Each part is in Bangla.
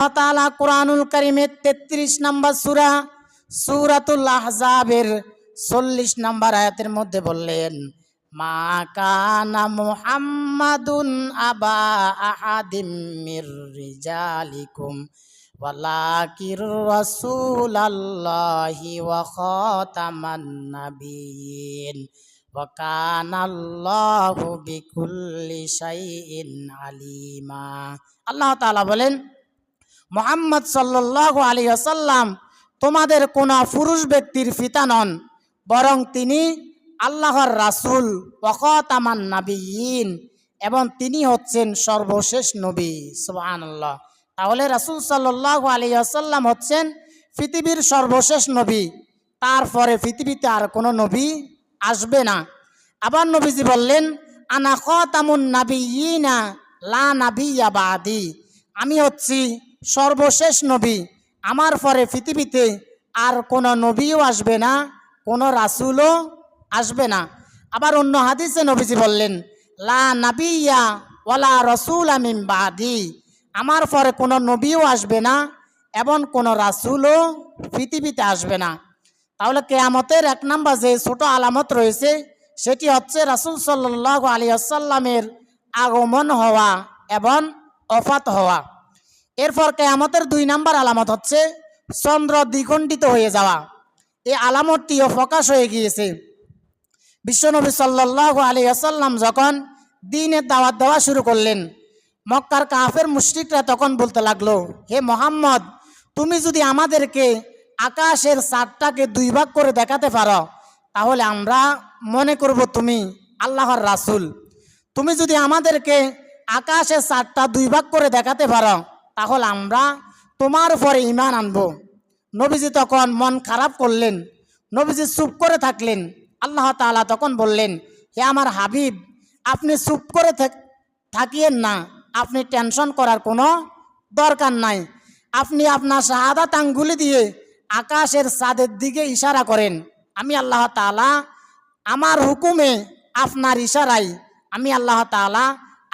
আল্লাহ তাআলা কুরআনুল কারীমের 33 নম্বর সূরা সূরাতুল আহজাবের 40 নম্বর আয়াতের মধ্যে বললেন, মা কানা মুহাম্মাদুন আবা আহাদিম মির রিজালিকুম ওয়ালাকির রাসূলুল্লাহি ওয়া খাতামান নাবিয়্যিন ওয়া কানাল্লাহু বিকুল্লি শাইইন আলিমা। আল্লাহ তাআলা বলেন, মুহাম্মদ সাল্লাল্লাহু আলাইহি ওয়াসাল্লাম তোমাদের কোন পুরুষ ব্যক্তির পিতা নন, বরং তিনি আল্লাহর রাসূল ওয়া খাতামান নাবিয়্যিন, এবং তিনি হচ্ছেন সর্বশেষ নবী। সুবহানাল্লাহ। তাহলে রাসূল সাল্লাল্লাহু আলাইহি ওয়াসাল্লাম হচ্ছেন পৃথিবীর সর্বশেষ নবী, তারপরে পৃথিবীতে আর কোনো নবী আসবে না। আবার নবীজি বললেন, আনা খাতামুন নাবিয়্যিনা লা নাবিয়্যা বাদি, আমি হচ্ছি সর্বশেষ নবী, আমার পরে পৃথিবীতে আর কোনো নবীও আসবে না, কোনো রাসূলও আসবে না। আবার অন্য হাদিসে নবীজি বললেন, লা নাবিয়্যা ওয়ালা রাসূলা মিন বাদি, আমার পরে কোনো নবীও আসবে না এবং কোনো রাসূলও পৃথিবীতে আসবে না। তাহলে কিয়ামতের এক নম্বর যে ছোট আলামত রয়েছে সেটি হচ্ছে রাসূল সাল্লাল্লাহু আলাইহি ওয়াসাল্লামের আগমন হওয়া এবং ওফাত হওয়া। এরপর কিয়ামতের 2 নম্বর আলামত হচ্ছে চন্দ্র দ্বিখণ্ডিত হয়ে যাওয়া। এই আলামতটিও প্রকাশ হয়ে গিয়েছে। বিশ্বনবী সাল্লাল্লাহু আলাইহি ওয়াসাল্লাম যখন দ্বীনের দাওয়াত দেওয়া শুরু করলেন, মক্কার কাফের মুশরিকরা তখন বলতে লাগলো, হে মুহাম্মদ, তুমি যদি আমাদেরকে আকাশের চাঁদটাকে 2 ভাগ করে দেখাতে পারো তাহলে আমরা মনে করব তুমি আল্লাহর রাসূল। তুমি যদি আমাদেরকে আকাশের চাঁদটা 2 ভাগ করে দেখাতে পারো তাহলে আমরা তোমার উপরে ঈমান আনব। নবীজি তখন মন খারাপ করলেন, নবীজি চুপ করে থাকলেন। আল্লাহ তাআলা তখন বললেন, হে আমার হাবিব, আপনি চুপ করে থাকিয়েন না, আপনি টেনশন করার কোনো দরকার নাই। আপনি আপনার শাহাদাত আঙ্গুলি দিয়ে আকাশের চাঁদের দিকে ইশারা করেন, আমি আল্লাহ তাআলা আমার হুকুমে আপনার ইশারায় আমি আল্লাহ তাআলা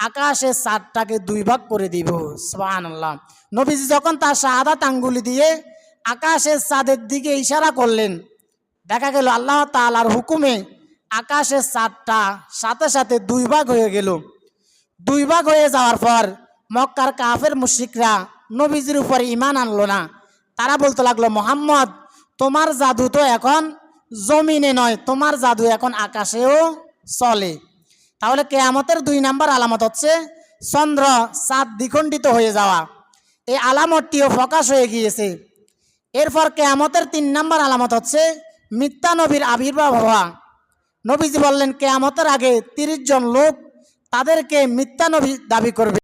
আকাশের চাঁদটাকে 2 ভাগ করে দিব। সুবহানাল্লাহ। নবীজি যখন তার শাহাদাত আঙ্গুলি দিয়ে আকাশের চাঁদের দিকে ইশারা করলেন, দেখা গেল আল্লাহ তাআলার হুকুমে আকাশের চাঁদটা সাথে সাথে 2 ভাগ হয়ে গেল। 2 ভাগ হয়ে যাওয়ার পর মক্কার কাফের মুশরিকরা নবীজির উপর ঈমান আনলো না। তারা বলতে লাগলো, মুহাম্মদ, তোমার জাদু তো এখন জমিনে নয়, তোমার জাদু এখন আকাশেও চলে। তাহলে কিয়ামতের 2 নম্বর আলামত হচ্ছে চন্দ্র চাঁদ দ্বিখণ্ডিত হয়ে যাওয়া। এই আলামতটিও প্রকাশ হয়ে গিয়েছে। এরপর কিয়ামতের 3 নম্বর আলামত হচ্ছে মিথ্যা নবীর আবির্ভাব হওয়া। নবীজি বললেন, কিয়ামতের আগে 30 জন লোক তাদেরকে মিথ্যা নবী দাবি করবে।